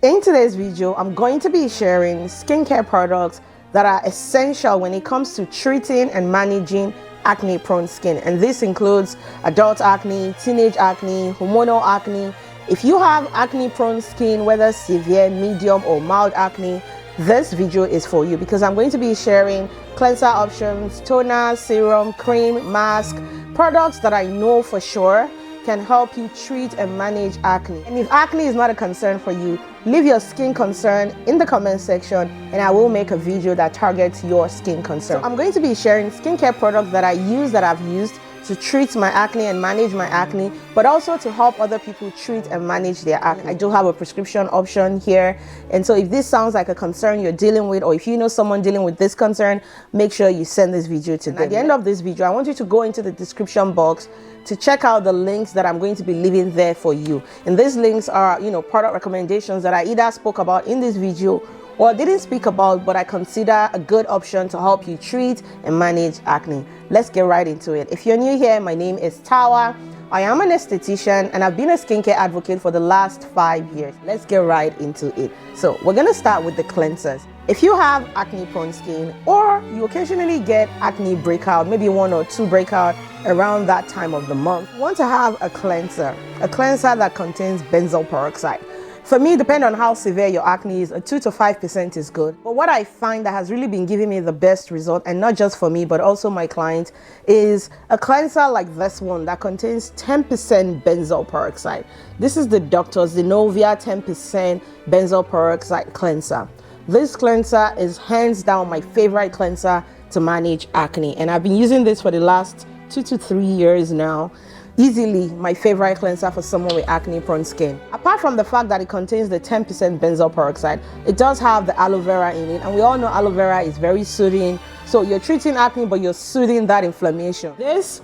In today's video, I'm going to be sharing skincare products that are essential when it comes to treating and managing acne-prone skin. And this includes adult acne, teenage acne, hormonal acne. If you have acne-prone skin, whether severe, medium, or mild acne, this video is for you because I'm going to be sharing cleanser options, toner, serum, cream, mask, products that I know for sure can help you treat and manage acne. And if acne is not a concern for you, leave your skin concern in the comment section and I will make a video that targets your skin concern. So I'm going to be sharing skincare products that I use, that I've used to treat my acne and manage my acne, but also to help other people treat and manage their acne. I do have a prescription option here, and so if this sounds like a concern you're dealing with, or if you know someone dealing with this concern, make sure you send this video to them. At the end of this video, I want you to go into the description box to check out the links that I'm going to be leaving there for you. And these links are, product recommendations that I either spoke about in this video or didn't speak about, but I consider a good option to help you treat and manage acne. Let's get right into it. If you're new here, my name is Tawa. I am an esthetician and I've been a skincare advocate for the last 5 years. Let's get right into it. So we're gonna start with the cleansers. If you have acne-prone skin or you occasionally get acne breakout, maybe 1 or 2 breakout around that time of the month, you want to have a cleanser that contains benzoyl peroxide. For me, depending on how severe your acne is, a 2 to 5% is good. But what I find that has really been giving me the best result, and not just for me, but also my clients, is a cleanser like this one that contains 10% benzoyl peroxide. This is the Dr. Zenovia 10% benzoyl peroxide cleanser. This cleanser is hands down my favorite cleanser to manage acne. And I've been using this for the last 2 to 3 years now. Easily my favorite cleanser for someone with acne-prone skin. Apart from the fact that it contains the 10% benzoyl peroxide, it does have the aloe vera in it, and we all know aloe vera is very soothing. So you're treating acne, but you're soothing that inflammation. This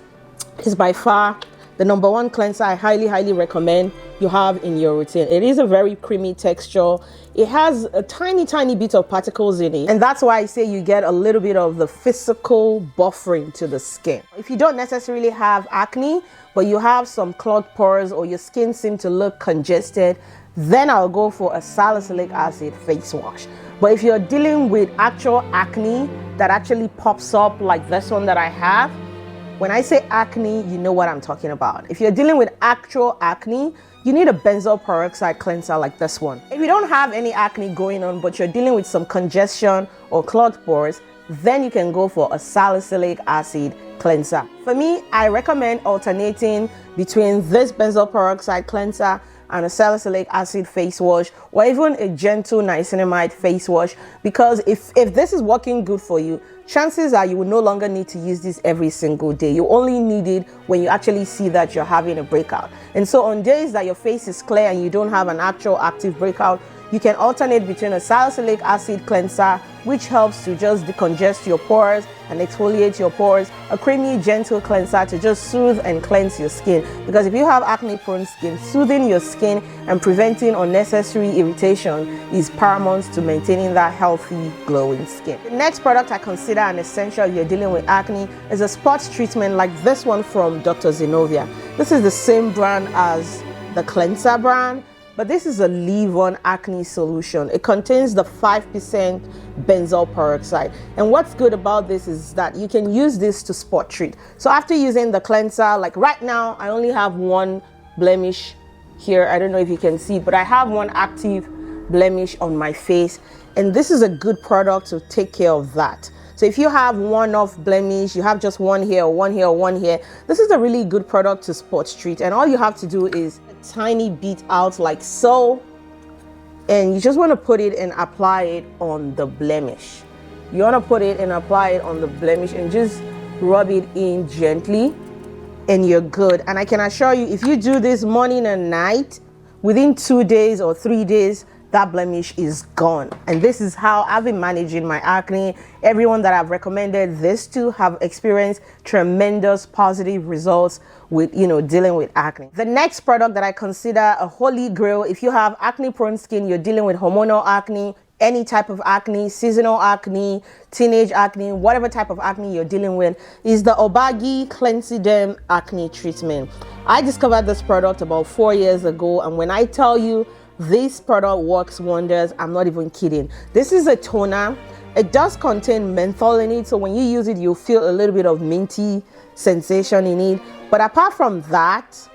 is by far the #1 cleanser I highly recommend you have in your routine. It is a very creamy texture. It has a tiny bit of particles in it, and that's why I say you get a little bit of the physical buffering to the skin. If you don't necessarily have acne, but you have some clogged pores or your skin seems to look congested, then I'll go for a salicylic acid face wash. But if you're dealing with actual acne that actually pops up like this one that I have, when I say acne, you know what I'm talking about. If you're dealing with actual acne, you need a benzoyl peroxide cleanser like this one. If you don't have any acne going on, but you're dealing with some congestion or clogged pores, then you can go for a salicylic acid cleanser. For me, I recommend alternating between this benzoyl peroxide cleanser and a salicylic acid face wash, or even a gentle niacinamide face wash, because if this is working good for you, chances are you will no longer need to use this every single day. You only need it when you actually see that you're having a breakout. And so on days that your face is clear and you don't have an actual active breakout, you can alternate between a salicylic acid cleanser, which helps to just decongest your pores and exfoliate your pores, a creamy, gentle cleanser to just soothe and cleanse your skin. Because if you have acne-prone skin, soothing your skin and preventing unnecessary irritation is paramount to maintaining that healthy, glowing skin. The next product I consider an essential if you're dealing with acne is a spot treatment like this one from Dr. Zenovia. This is the same brand as the cleanser brand, but this is a leave-on acne solution. It contains the 5% benzoyl peroxide. And what's good about this is that you can use this to spot treat. So after using the cleanser, like right now, I only have 1 blemish here. I don't know if you can see, but I have 1 active blemish on my face. And this is a good product to take care of that. So if you have 1 off blemish, you have just 1 here, or 1 here, or 1 here, this is a really good product to spot treat. And all you have to do is a tiny bit out like so, and you just want to put it and apply it on the blemish. You want to put it and apply it on the blemish and just rub it in gently, and you're good. And I can assure you, if you do this morning and night, within 2 days or 3 days, that blemish is gone. And this is how I've been managing my acne. Everyone that I've recommended this to have experienced tremendous positive results with dealing with acne. The next product that I consider a holy grail if you have acne prone skin, you're dealing with hormonal acne, any type of acne, seasonal acne, teenage acne, whatever type of acne you're dealing with, is the Obagi Clenziderm acne treatment. I discovered this product about 4 years ago, and when I tell you this product works wonders. I'm not even kidding. This is a toner. It does contain menthol in it, so when you use it, you'll feel a little bit of minty sensation in it. But apart from that,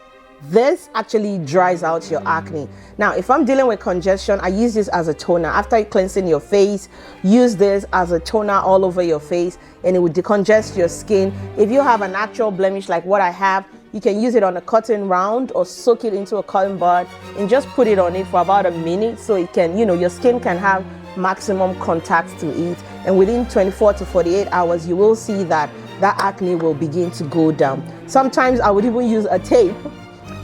this actually dries out your acne. Now, if I'm dealing with congestion, I use this as a toner. After cleansing your face, use this as a toner all over your face, and it will decongest your skin. If you have an actual blemish like what I have, you can use it on a cotton round or soak it into a cotton bud and just put it on it for about a minute, so it can, your skin can have maximum contact to it, and within 24 to 48 hours you will see that acne will begin to go down. Sometimes I would even use a tape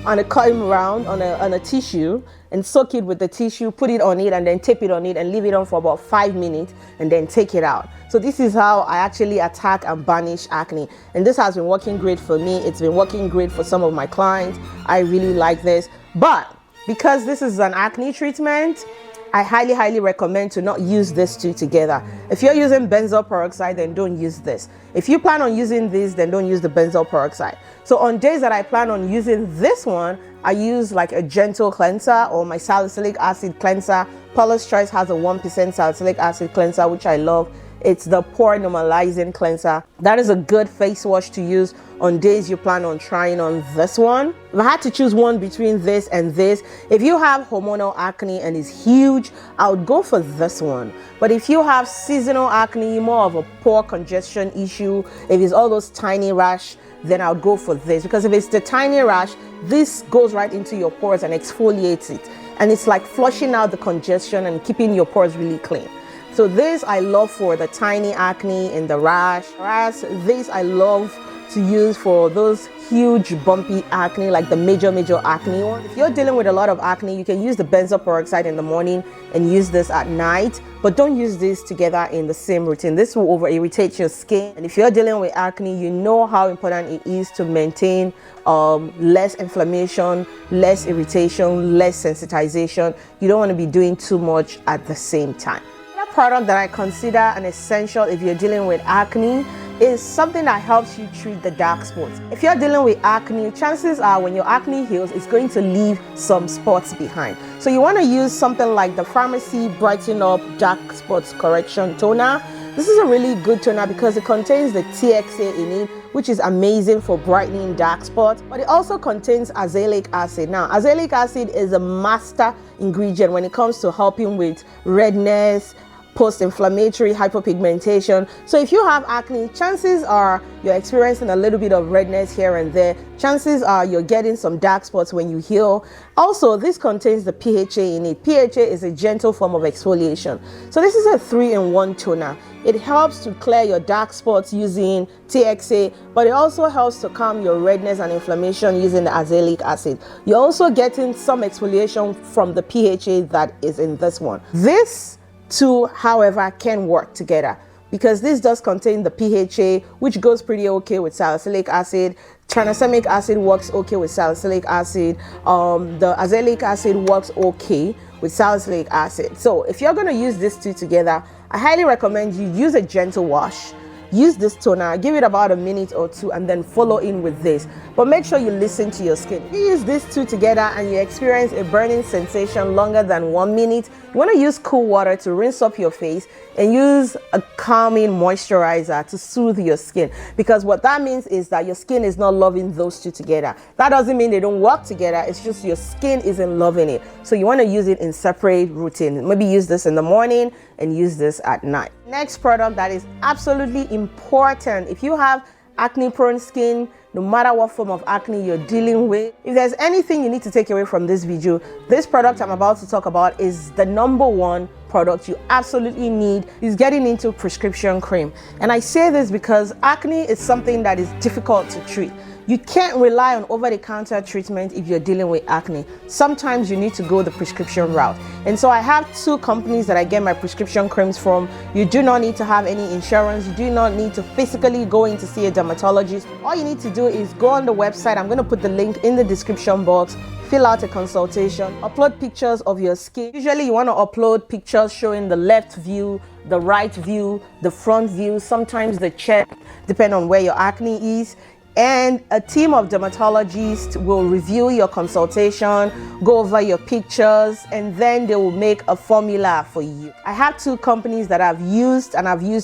on a cotton round on a tissue and soak it with the tissue, put it on it, and then tape it on it and leave it on for about 5 minutes and then take it out. So this is how I actually attack and banish acne, and this has been working great for me. It's been working great for some of my clients. I really like this, but because this is an acne treatment, I highly recommend to not use these two together. If you're using benzoyl peroxide, then don't use this. If you plan on using this, then don't use the benzoyl peroxide. So on days that I plan on using this one, I use like a gentle cleanser or my salicylic acid cleanser. PAULA'S Choice has a 1% salicylic acid cleanser, which I love. It's the Pore normalizing cleanser. That is a good face wash to use on days you plan on trying on this one. If I had to choose one between this and this, if you have hormonal acne and it's huge, I would go for this one. But if you have seasonal acne, more of a pore congestion issue, if it's all those tiny rash, then I would go for this. Because if it's the tiny rash, this goes right into your pores and exfoliates it. And it's like flushing out the congestion and keeping your pores really clean. So this I love for the tiny acne and the rash. Whereas this I love to use for those huge bumpy acne, like the major acne one. If you're dealing with a lot of acne, you can use the benzoyl peroxide in the morning and use this at night, but don't use this together in the same routine. This will over irritate your skin. And if you're dealing with acne, you know how important it is to maintain less inflammation, less irritation, less sensitization. You don't want to be doing too much at the same time. Another product that I consider an essential if you're dealing with acne is something that helps you treat the dark spots. If you're dealing with acne, chances are when your acne heals, it's going to leave some spots behind. So you want to use something like the FARMACY Brighten Up Dark Spots Correction Toner. This is a really good toner because it contains the TXA in it, which is amazing for brightening dark spots, but it also contains azelaic acid. Now, azelaic acid is a master ingredient when it comes to helping with redness, post-inflammatory hypopigmentation. So if you have acne, chances are you're experiencing a little bit of redness here and there. Chances are you're getting some dark spots when you heal. Also, this contains the PHA in it. PHA is a gentle form of exfoliation. So this is a 3-in-1 toner. It helps to clear your dark spots using TXA, but it also helps to calm your redness and inflammation using the azelaic acid. You're also getting some exfoliation from the PHA that is in this one. This two, however, can work together because this does contain the PHA, which goes pretty okay with salicylic acid. Tranexamic acid works okay with salicylic acid. The azelaic acid works okay with salicylic acid. So if you're going to use these two together, I highly recommend you use a gentle wash. Use this toner, give it about a minute or two, and then follow in with this. But make sure you listen to your skin. If you use these two together and you experience a burning sensation longer than 1 minute, you want to use cool water to rinse up your face and use a calming moisturizer to soothe your skin. Because what that means is that your skin is not loving those two together. That doesn't mean they don't work together, it's just your skin isn't loving it. So you want to use it in separate routines. Maybe use this in the morning and use this at night. Next product that is absolutely important if you have acne prone skin, no matter what form of acne you're dealing with. If there's anything you need to take away from this video, this product I'm about to talk about is the #1 product you absolutely need. Is getting into prescription cream. And I say this because acne is something that is difficult to treat. You can't rely on over-the-counter treatment if you're dealing with acne. Sometimes you need to go the prescription route. And so I have 2 companies that I get my prescription creams from. You do not need to have any insurance. You do not need to physically go in to see a dermatologist. All you need to do is go on the website. I'm going to put the link in the description box. Fill out a consultation. Upload pictures of your skin. Usually you want to upload pictures showing the left view, the right view, the front view, sometimes the chest, depending on where your acne is. and a team of dermatologists will review your consultation, go over your pictures, and then they will make a formula for you. I have two companies that I've used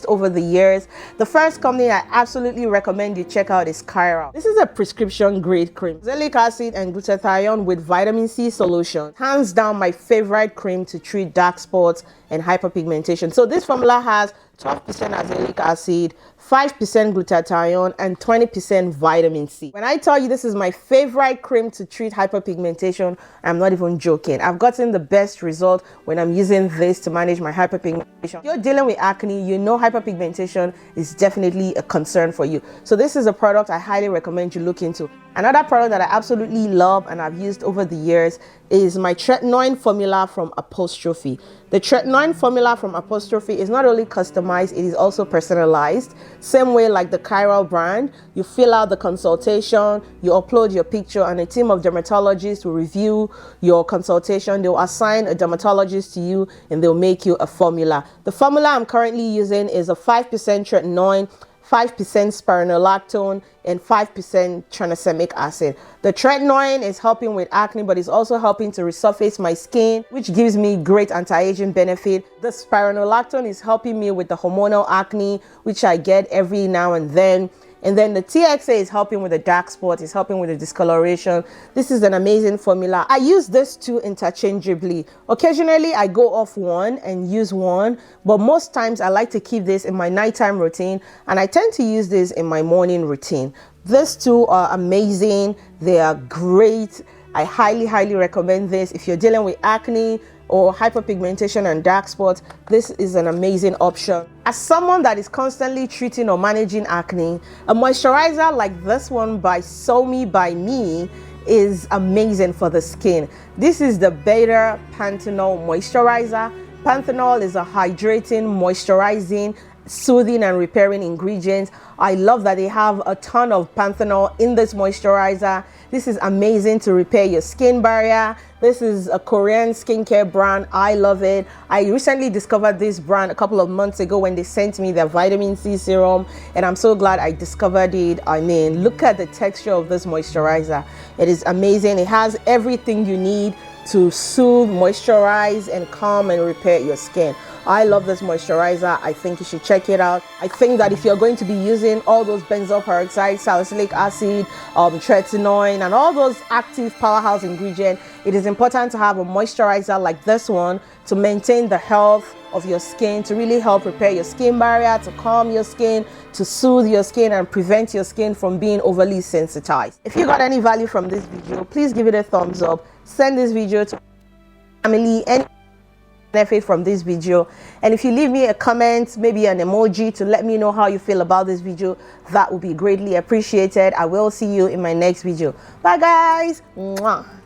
over the years. The first company I absolutely recommend you check out is Chiral. This is a prescription grade cream. Benzoyl acid and glutathione with vitamin C solution. Hands down my favorite cream to treat dark spots and hyperpigmentation. So this formula has 12% azelaic acid, 5% glutathione, and 20% vitamin C. When I tell you this is my favorite cream to treat hyperpigmentation, I'm not even joking. I've gotten the best result when I'm using this to manage my hyperpigmentation. If you're dealing with acne, you know hyperpigmentation is definitely a concern for you. So this is a product I highly recommend you look into. Another product that I absolutely love and I've used over the years is my Tretinoin formula from Apostrophe. The Tretinoin formula from Apostrophe is not only customized, it is also personalized. Same way like the Chiral brand, you fill out the consultation, you upload your picture, and a team of dermatologists will review your consultation. They'll assign a dermatologist to you and they'll make you a formula. The formula I'm currently using is a 5% Tretinoin, 5% Spironolactone, and 5% tranexamic acid. The Tretinoin is helping with acne, but it's also helping to resurface my skin, which gives me great anti-aging benefit. The Spironolactone is helping me with the hormonal acne, which I get every now and then. And then the TXA is helping with the dark spots, it's helping with the discoloration. This is an amazing formula. I use this two interchangeably. Occasionally I go off one and use one, but most times I like to keep this in my nighttime routine, and I tend to use this in my morning routine. These two are amazing. They are great. I highly recommend this. If you're dealing with acne or hyperpigmentation and dark spots, this is an amazing option. As someone that is constantly treating or managing acne, a moisturizer like this one by SOME-Mi by me is amazing for the skin. This is the Beta-Panthenol Moisturizer. Panthenol is a hydrating, moisturizing, soothing and repairing ingredient. I love that they have a ton of panthenol in this moisturizer. This is amazing to repair your skin barrier. This is a Korean skincare brand. I love it. I recently discovered this brand a couple of months ago when they sent me their vitamin C serum, and I'm so glad I discovered it. I mean, look at the texture of this moisturizer. It is amazing. It has everything you need to soothe, moisturize, and calm and repair your skin. I love this moisturizer. I think you should check it out. I think that if you're going to be using all those benzoyl peroxide, salicylic acid, tretinoin, and all those active powerhouse ingredients, it is important to have a moisturizer like this one to maintain the health of your skin, to really help repair your skin barrier, to calm your skin, to soothe your skin, and prevent your skin from being overly sensitized. If you got any value from this video, please give it a thumbs up. Send this video to family, any benefit from this video, and if you leave me a comment, maybe an emoji, to let me know how you feel about this video, that would be greatly appreciated. I will see you in my next video. Bye guys. Mwah.